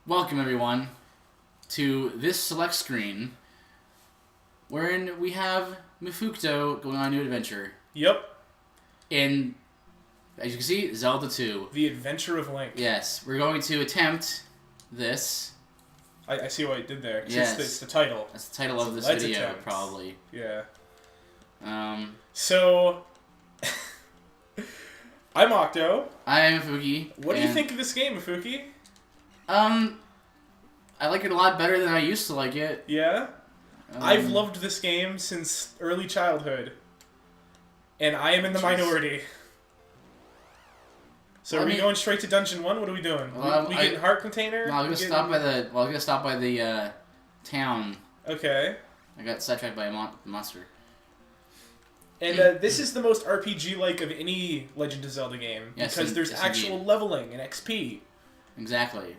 Welcome, everyone, to this select screen, wherein we have Mifukto going on a new adventure. Yep. In, as you can see, Zelda 2. The Adventure of Link. Yes, we're going to attempt this. I see what you did there. Yes. It's the title. That's the title of this Let's video, attempt. probably. Yeah. So... I'm Octo. I'm Mifuki. What do you think of this game, Mifuki? I like it a lot better than I used to like it. Yeah? I've loved this game since early childhood. And I am in the minority. So are we going straight to Dungeon 1? What are we doing? Well, we getting Heart Container? No, I'm gonna stop by the... Well, I'm gonna stop by the, town. Okay. I got sidetracked by a monster. And this is the most RPG-like of any Legend of Zelda game. Yes, because there's actual leveling and XP. Exactly.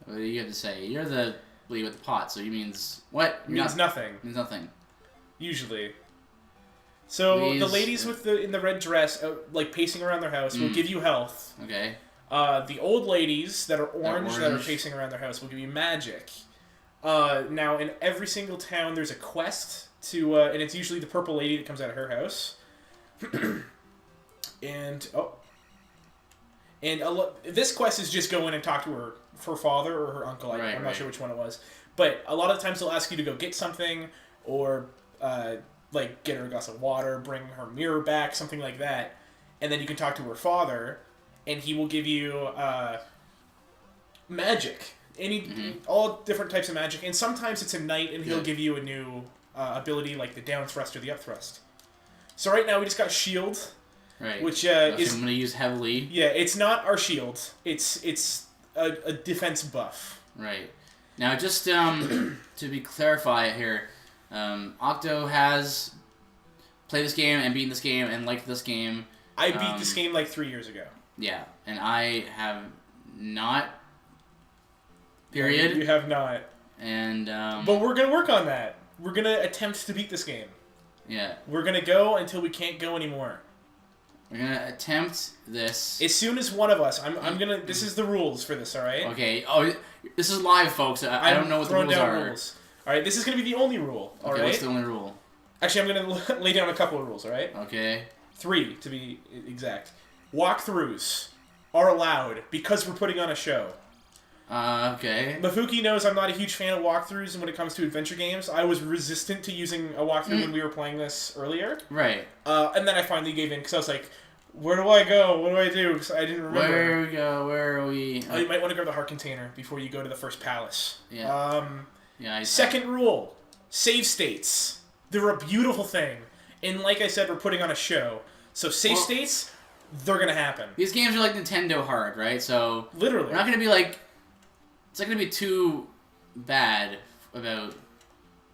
What do you have to say? You're the lady with the pot, so you means... What? Means nothing. Means nothing. Usually. So the ladies in the red dress, like pacing around their house, will give you health. Okay. The old ladies that are orange that are pacing around their house will give you magic. Now in every single town, there's a quest to, and it's usually the purple lady that comes out of her house. This quest is just go in and talk to her father or her uncle. I'm not sure which one it was, but a lot of the times they'll ask you to go get something or. Like, get her a glass of water, bring her mirror back, something like that. And then you can talk to her father, and he will give you magic. All different types of magic. And sometimes it's a knight, and he'll give you a new ability, like the down thrust or the up thrust. So right now we just got shield. Right. Which is... I'm going to use heavily. Yeah, it's not our shield. It's a defense buff. Right. Now, just to be clarified here... Octo has played this game and beaten this game and liked this game. I beat this game like 3 years ago. Yeah, and I have not. Period. You have not. And but we're gonna work on that. We're gonna attempt to beat this game. Yeah. We're gonna go until we can't go anymore. We're gonna attempt this. As soon as one of us, I'm gonna. This is the rules for this. All right. Okay. Oh, this is live, folks. I don't know what the rules are. Rules. All right, this is going to be the only rule, all right? What's the only rule? Actually, I'm going to lay down a couple of rules, all right? Okay. 3, to be exact. Walkthroughs are allowed because we're putting on a show. Okay. Mifuki knows I'm not a huge fan of walkthroughs, and when it comes to adventure games, I was resistant to using a walkthrough when we were playing this earlier. Right. And then I finally gave in because I was like, where do I go? What do I do? Because I didn't remember. Where we go? Where are we? Oh, you might want to grab the heart container before you go to the first palace. Yeah. Second rule, save states. They're a beautiful thing. And like I said, we're putting on a show. So save states, they're going to happen. These games are like Nintendo hard, right? So literally. We're not going to be like... It's not going to be too bad about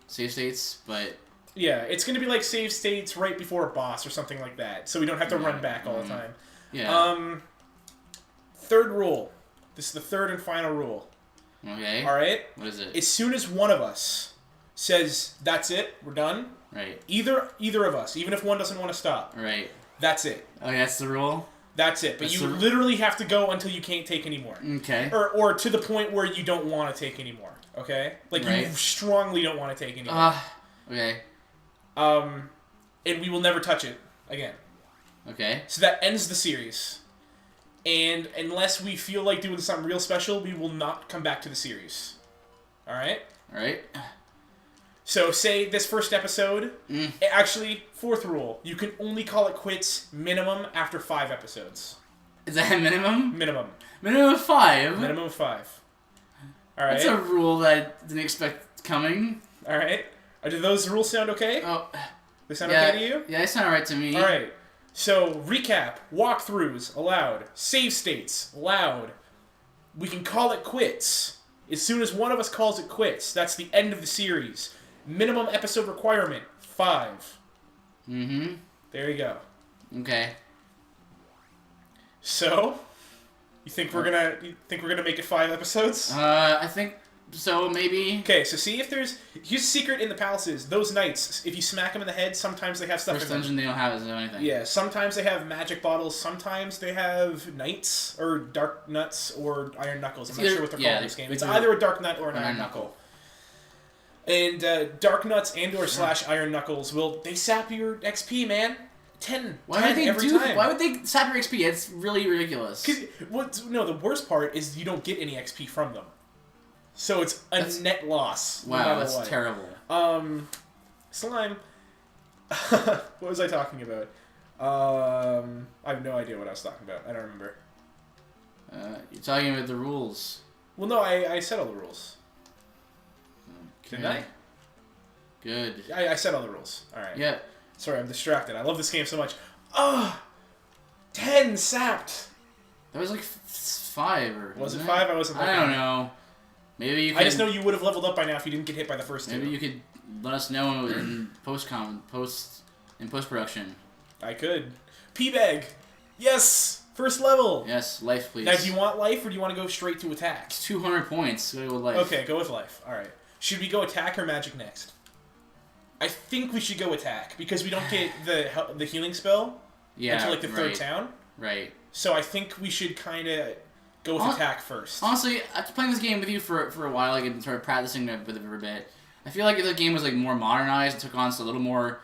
save states, but... Yeah, it's going to be like save states right before a boss or something like that. So we don't have to run back all the time. Yeah. Third rule. This is the third and final rule. Okay. All right? What is it? As soon as one of us says, that's it, we're done. Right. Either of us, even if one doesn't want to stop. Right. That's it. Okay, that's the rule? That's it. But you literally have to go until you can't take anymore. Okay. Or to the point where you don't want to take anymore. Okay? Like, you strongly don't want to take anymore. Okay. And we will never touch it again. Okay. So that ends the series. And unless we feel like doing something real special, we will not come back to the series. Alright? Alright. So, say this first episode, actually, fourth rule, you can only call it quits minimum after 5 episodes. Is that a minimum? Minimum. Minimum of 5? Minimum of 5. Alright? That's a rule that I didn't expect coming. Alright. Do those rules sound okay? Oh. They sound okay to you? Yeah, they sound alright to me. Alright. So, recap, walkthroughs, allowed. Save states, allowed. We can call it quits. As soon as one of us calls it quits, that's the end of the series. Minimum episode requirement, 5. Mm-hmm. There you go. Okay. So, you think we're gonna make it 5 episodes? I think so maybe. Okay, so see if there's... Here's a secret in the palaces. Those knights, if you smack them in the head, sometimes they have stuff First in them. dungeon they don't have is anything. Yeah, sometimes they have magic bottles, sometimes they have knights, or dark nuts, or iron knuckles. I'm not sure what they're called in this game. It's either a dark nut or an iron knuckle. And dark nuts and or / iron knuckles they sap your XP, man. 10 every time. Why would they sap your XP? It's really ridiculous. The worst part is you don't get any XP from them. So it's a net loss. Wow, that's terrible. Slime. What was I talking about? I have no idea what I was talking about. I don't remember. You're talking about the rules. Well, no, I said all the rules. Okay. Didn't I? Good. I said all the rules. All right. Yeah. Sorry, I'm distracted. I love this game so much. 10 sapped. That was like 5 or... Was it 5? I wasn't looking. I don't know. Maybe you could... I just know you would have leveled up by now if you didn't get hit by the first 2. Maybe you could let us know in post-production. I could. P-Bag. Yes! First level! Yes, life, please. Now, do you want life or do you want to go straight to attack? It's 200 points. Go with life. Okay, go with life. Alright. Should we go attack or magic next? I think we should go attack, because we don't get the healing spell until like the third town. Right. So I think we should kind of go with attack first. Honestly, after playing this game with you for a while, like, and started practicing with it for a bit, I feel like if the game was like more modernized and took on a little more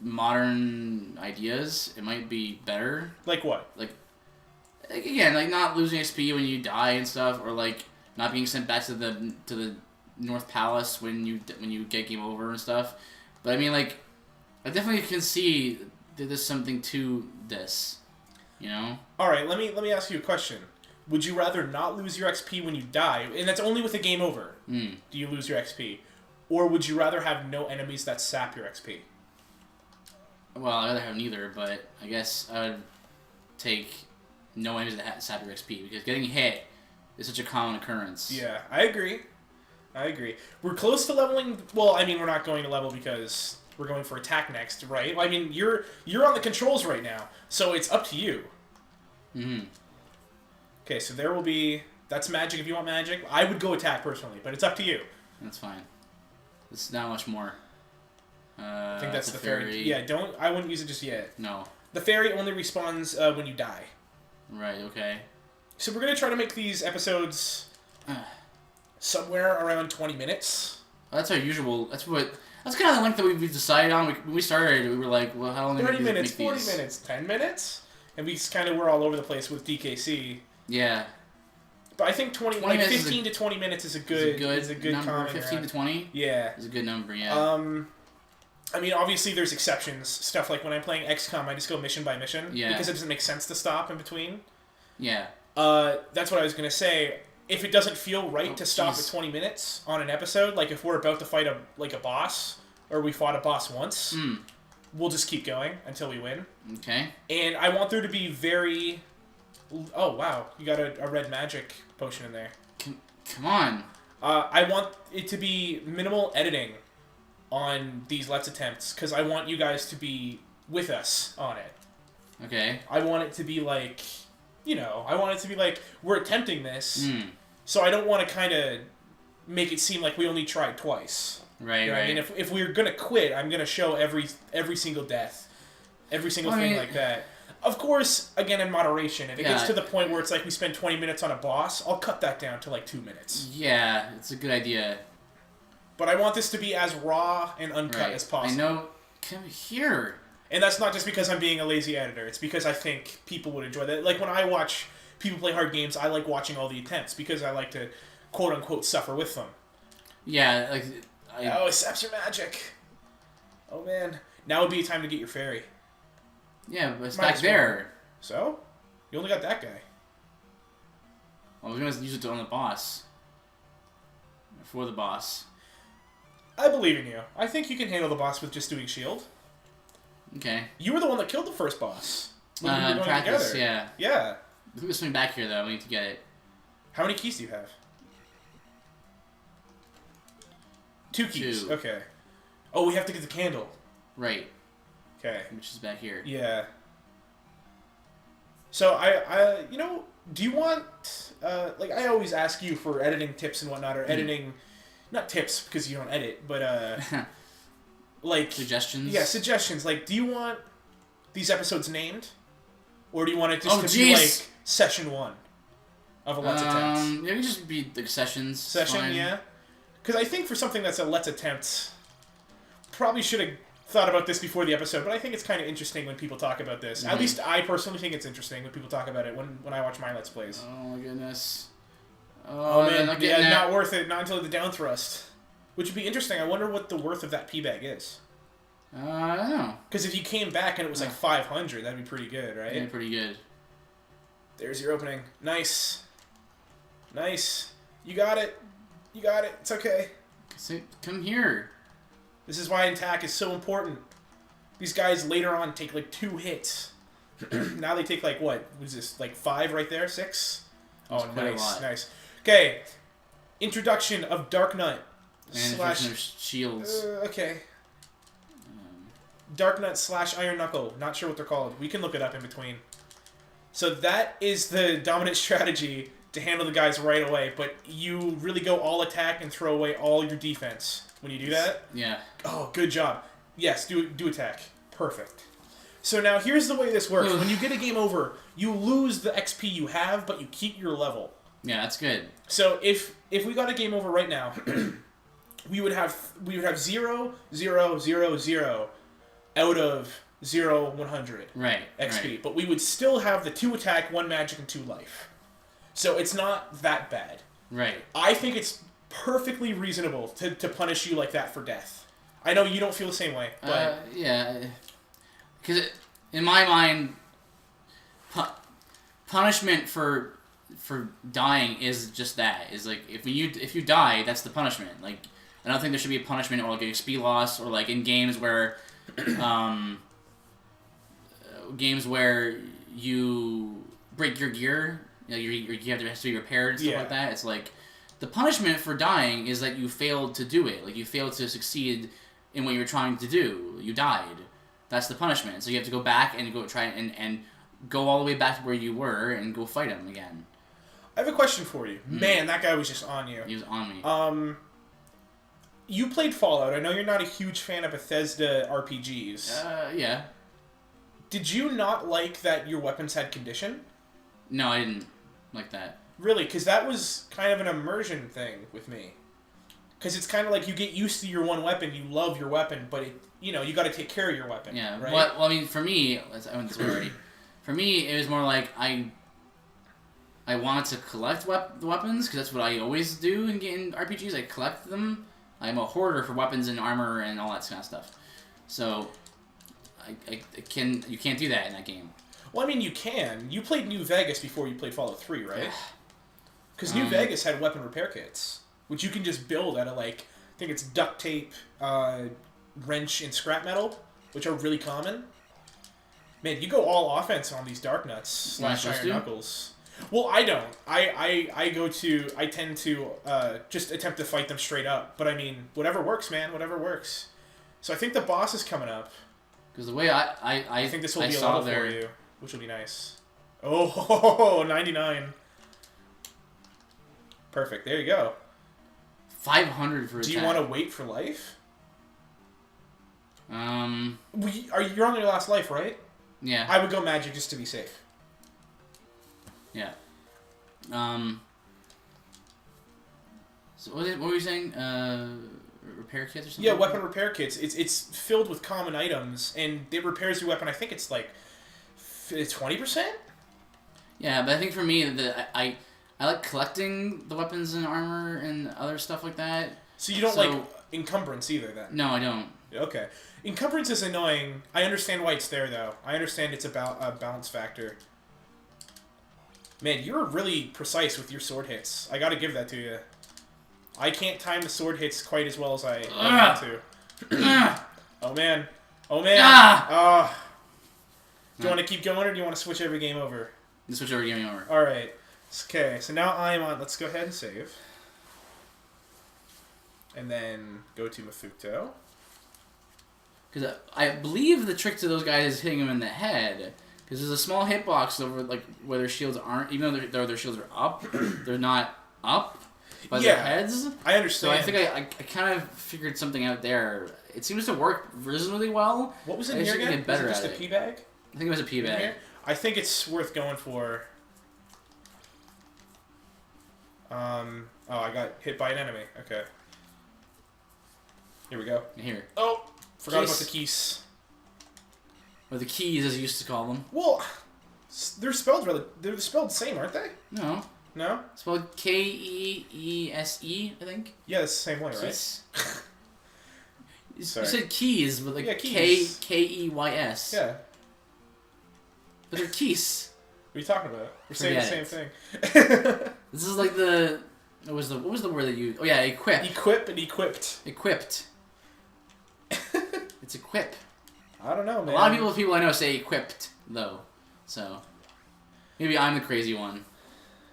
modern ideas, it might be better. Like what? Like again, like not losing XP when you die and stuff, or like not being sent back to the North Palace when you get game over and stuff. But I mean, like, I definitely can see that there's something to this, you know. All right, let me ask you a question. Would you rather not lose your XP when you die, and that's only with a game over? Do you lose your XP, or would you rather have no enemies that sap your XP? Well, I'd rather have neither, but I guess I would take no enemies that sap your XP, because getting hit is such a common occurrence. Yeah, I agree. We're close to leveling. Well, I mean, we're not going to level because we're going for attack next, right? I mean, you're on the controls right now, so it's up to you. Mm-hmm. Okay, so there will be... That's magic if you want magic. I would go attack personally, but it's up to you. That's fine. It's not much more. I think that's the fairy. Yeah, I wouldn't use it just yet. No. The fairy only respawns when you die. Right, okay. So we're going to try to make these episodes somewhere around 20 minutes. Well, that's our usual... That's kind of the length that we've decided on. When we started, we were like, well, how long 30 minutes, 40 minutes, 10 minutes? And we kind of were all over the place with DKC. Yeah. But I think 15 to 20 minutes is a good number. 15 to 20? Yeah. Is a good number, yeah. I mean, obviously there's exceptions. Stuff like when I'm playing XCOM, I just go mission by mission. Yeah. Because it doesn't make sense to stop in between. Yeah. That's what I was going to say. If it doesn't feel right to stop at 20 minutes on an episode, like if we're about to fight a boss, or we fought a boss once, we'll just keep going until we win. Okay. And I want there to be very... Oh, wow. You got a red magic potion in there. Come on. I want it to be minimal editing on these Let's Attempts, because I want you guys to be with us on it. Okay. I want it to be like... I want it to be like, we're attempting this, so I don't want to kind of make it seem like we only tried twice. Right, right. I mean, if we're going to quit, I'm going to show every single death, every single thing like that. Of course, again, in moderation. If it gets to the point where it's like we spend 20 minutes on a boss, I'll cut that down to like 2 minutes. Yeah, it's a good idea. But I want this to be as raw and uncut as possible. I know. Come here. And that's not just because I'm being a lazy editor. It's because I think people would enjoy that. Like, when I watch people play hard games, I like watching all the attempts because I like to, quote-unquote, suffer with them. Yeah, like... Oh, it saps your magic. Oh, man. Now would be a time to get your fairy. Yeah, but it's back there. So? You only got that guy. Well, we're going to use it on the boss. For the boss. I believe in you. I think you can handle the boss with just doing shield. Okay. You were the one that killed the first boss. When we were going practice, together. Yeah. Yeah. There's something back here, though. We need to get it. How many keys do you have? 2 keys. 2. Okay. Oh, we have to get the candle. Right. Okay. Which is back here. Yeah. So, do you want like I always ask you for editing tips and whatnot, or editing, not tips because you don't edit, but like suggestions. Yeah, suggestions. Like, do you want these episodes named, or do you want it just to be like session 1 of a Let's Attempt? Yeah, it can just be like sessions. Session, yeah. Because I think for something that's a Let's Attempt, probably should have thought about this before the episode, but I think it's kind of interesting when people talk about this. At least I personally think it's interesting when people talk about it when I watch my Let's Plays. Oh my goodness. Oh man, not worth it. Not until the down thrust. Which would be interesting. I wonder what the worth of that P-bag is. I don't know. Because if you came back and it was like 500, that'd be pretty good, right? Yeah, pretty good. There's your opening. Nice. Nice. You got it. You got it. It's okay. Come here. This is why attack is so important. These guys later on take like 2 hits. Now they take like what? What is this? Like 5 right there? 6? Oh, nice. Nice. Okay. Introduction of Dark Nut. And shields. Okay. Dark Nut / Iron Knuckle. Not sure what they're called. We can look it up in between. So that is the dominant strategy to handle the guys right away, but you really go all attack and throw away all your defense when you do that. Yeah. Oh, good job. Yes, do attack. Perfect. So now here's the way this works. When you get a game over, you lose the XP you have, but you keep your level. Yeah, that's good. So if we got a game over right now, we would have 0, 0, 0, 0 out of 0, 100 XP. Right. But we would still have the 2 attack, 1 magic, and 2 life. So it's not that bad. Right. I think it's perfectly reasonable to punish you like that for death. I know you don't feel the same way, but... yeah. Because in my mind, punishment for dying is just that. Is like, if you die, that's the punishment. Like, I don't think there should be a punishment or like an XP loss, or like in games where... games where you break your gear, you know, you have to be repaired and stuff like that. It's like the punishment for dying is that you failed to do it. Like, you failed to succeed in what you were trying to do. You died. That's the punishment. So you have to go back and go try and go all the way back to where you were and go fight him again. I have a question for you. Man, that guy was just on you. He was on me. You played Fallout. I know you're not a huge fan of Bethesda RPGs. Yeah. Did you not like that your weapons had condition? No, I didn't like that. Really? Because that was kind of an immersion thing with me. Because it's kind of like you get used to your one weapon, you love your weapon, but you got to take care of your weapon. Yeah. Right? Well, I mean, for me, I went this way already. For me, it was more like I wanted to collect the weapons, because that's what I always do in RPGs. I collect them. I'm a hoarder for weapons and armor and all that kind of stuff. So, you can't do that in that game. Well, I mean, you can. You played New Vegas before you played Fallout 3, right? Because New Vegas had weapon repair kits, which you can just build out of, like, I think it's duct tape, wrench, and scrap metal, which are really common. Man, you go all offense on these Dark Nuts / Iron Knuckles. Well, I don't. I tend to just attempt to fight them straight up. But I mean, whatever works, man. Whatever works. So I think the boss is coming up. Because the way I think this will be a level for you, which will be nice. Oh, 99. Perfect. There you go. 500 for attack. Do you want to wait for life? You're on your last life, right? Yeah. I would go magic just to be safe. Yeah. So what were you saying? Repair kits or something? Yeah, weapon repair kits. It's filled with common items, and it repairs your weapon. I think it's like 20%. Yeah, but I think for me, I like collecting the weapons and armor and other stuff like that. So you don't like encumbrance either, then? No, I don't. Okay. Encumbrance is annoying. I understand why it's there, though. I understand it's about a balance factor. Man, you're really precise with your sword hits. I gotta give that to you. I can't time the sword hits quite as well as I want to. Oh, man. Oh, man. Do you want to keep going, or do you want to switch every game over? Switch every game over. Alright. Okay, so now I'm on... Let's go ahead and save. And then go to Mafuto. Because I believe the trick to those guys is hitting them in the head. Because there's a small hitbox over like where their shields aren't, even though their shields are up, they're not up by their heads. I understand. So I think I kind of figured something out there. It seems to work reasonably well. What was in here again? Get better was it just at a pee bag? I think it was a pee bag. I think it's worth going for. Oh, I got hit by an enemy. Okay. Here we go. Here. Oh, forgot about the keys. Or the keys, as you used to call them. Well, they're spelled they're spelled the same, aren't they? No. No? It's spelled Keese, I think. Yeah, it's the same way, right? You said keys, but like keys. Keys. Yeah. But they're keys. What are you talking about? We're saying the same thing. This is like the... What was the word that you... Oh yeah, equip. Equip and equipped. Equipped. It's equip. I don't know, man. A lot of people I know say equipped, though. So, maybe I'm the crazy one.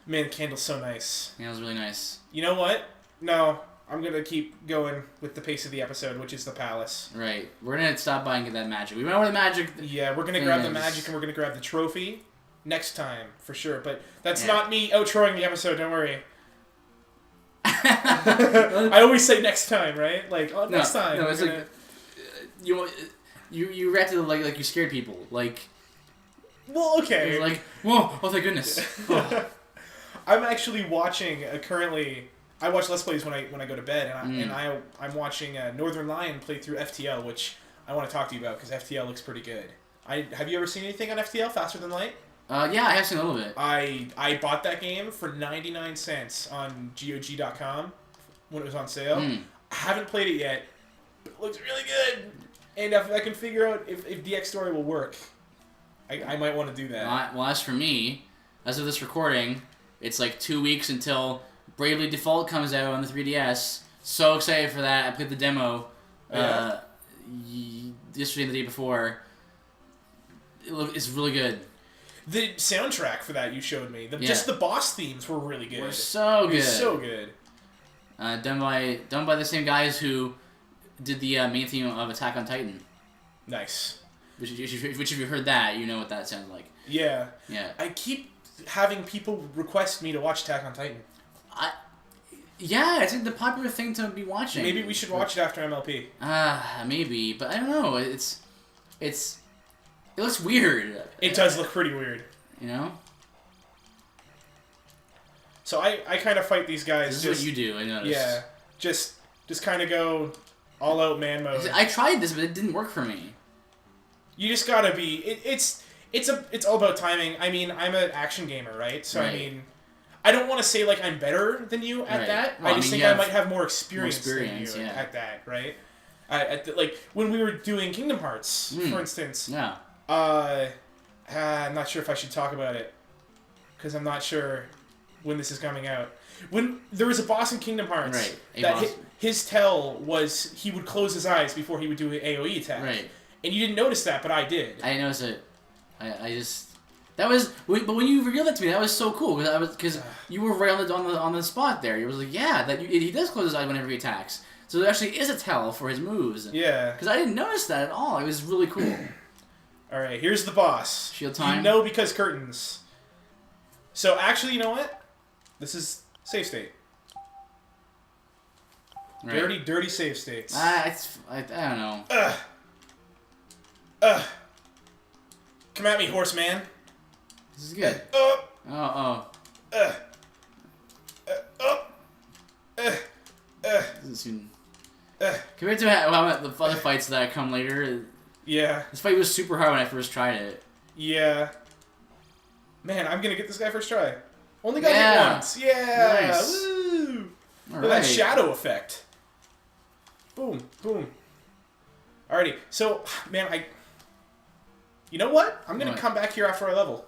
Man, the candle's so nice. Yeah, it was really nice. You know what? No, I'm going to keep going with the pace of the episode, which is the palace. Right. We're going to stop by and get that magic. We know where the magic... Yeah, we're going to grab the magic and we're going to grab the trophy next time, for sure. But that's not me outroing the episode, don't worry. I always say next time, right? Like, next time. No, it's like... You reacted like you scared people. Like... Well, okay. It was like, whoa, oh thank goodness. Oh. I'm actually watching currently. I watch Let's Plays when I go to bed, and I'm watching Northern Lion play through FTL, which I want to talk to you about because FTL looks pretty good. Have you ever seen anything on FTL, Faster Than Light? Yeah, I have seen a little bit. I bought that game for 99 cents on GOG.com when it was on sale. I haven't played it yet, but it looks really good. And if I can figure out if DX Story will work, I might want to do that. Well, as for me, as of this recording, it's like 2 weeks until Bravely Default comes out on the 3DS. So excited for that. I played the demo yesterday and the day before. It's really good. The soundtrack for that you showed me, just the boss themes were really good. Were so good. So good. Done by the same guys who did the main theme of Attack on Titan. Nice. Which if you heard that, you know what that sounds like. Yeah. Yeah. I keep having people request me to watch Attack on Titan. Yeah, it's like the popular thing to be watching. Maybe we should watch it after MLP. Maybe, but I don't know. It looks weird. It does look pretty weird. You know? So I kind of fight these guys. This is what you do, I noticed. Yeah. Just kind of go all out man mode. I tried this, but it didn't work for me. You just gotta be. It's all about timing. I mean, I'm an action gamer, right? So right. I mean, I don't want to say like I'm better than you at that. Well, I just think I might have more experience than you at that, right? Like when we were doing Kingdom Hearts, for instance. Yeah. I'm not sure if I should talk about it because I'm not sure when this is coming out. When there was a boss in Kingdom Hearts, that his tell was he would close his eyes before he would do an AOE attack. Right. And you didn't notice that, but I did. I didn't notice it. I just but when you revealed that to me, that was so cool because you were right on the spot there. You was like, yeah, he does close his eyes whenever he attacks. So there actually is a tell for his moves. Yeah. Because I didn't notice that at all. It was really cool. All right, here's the boss. Shield time. You know because curtains. So actually, you know what? This is save state. Right. Dirty save states. I don't know. Come at me, horseman. This is good. Doesn't seem... Compared to the other fights that come later, yeah, this fight was super hard when I first tried it. Yeah. Man, I'm gonna get this guy first try. Only got hit once. Yeah. Nice. Woo. Look at that shadow effect. Boom, boom. Alrighty. So, man, you know what? I'm gonna come back here after I level,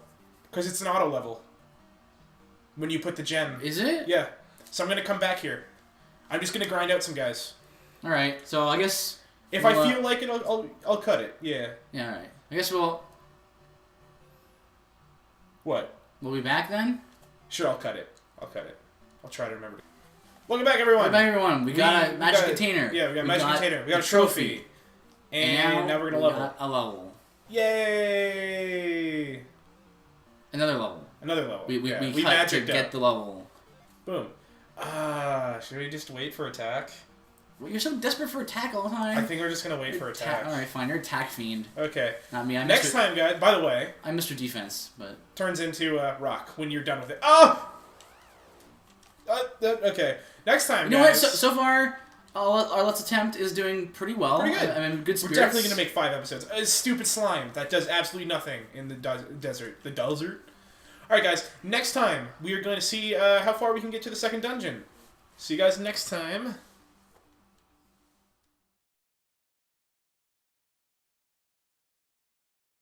because it's an auto level. When you put the gem. Is it? Yeah. So I'm gonna come back here. I'm just gonna grind out some guys. All right. So I guess if I feel like it, I'll cut it. Yeah. Yeah. All right. I guess we'll. What? We'll be back then. Sure, I'll cut it. I'll try to remember. Welcome back, everyone. We got a magic container. Yeah, we got a magic container. We got a trophy. And now we're gonna level. A level. Yay! Another level. Another level. We cut magicked to get up. the level. Boom. Should we just wait for attack? Well, you're so desperate for attack all the time. I think we're just gonna wait for attack. Alright, fine. You're attack fiend. Okay. Not me. I'm Next Mr. time, guys. By the way, I'm Mr. Defense, but turns into rock when you're done with it. Oh. Okay. Next time, you know guys. what? So far, our Let's Attempt is doing pretty well. Pretty good. I'm in good spirits. We're definitely gonna make 5 episodes. Stupid slime that does absolutely nothing in the desert. The desert. All right, guys. Next time we are going to see how far we can get to the second dungeon. See you guys next time.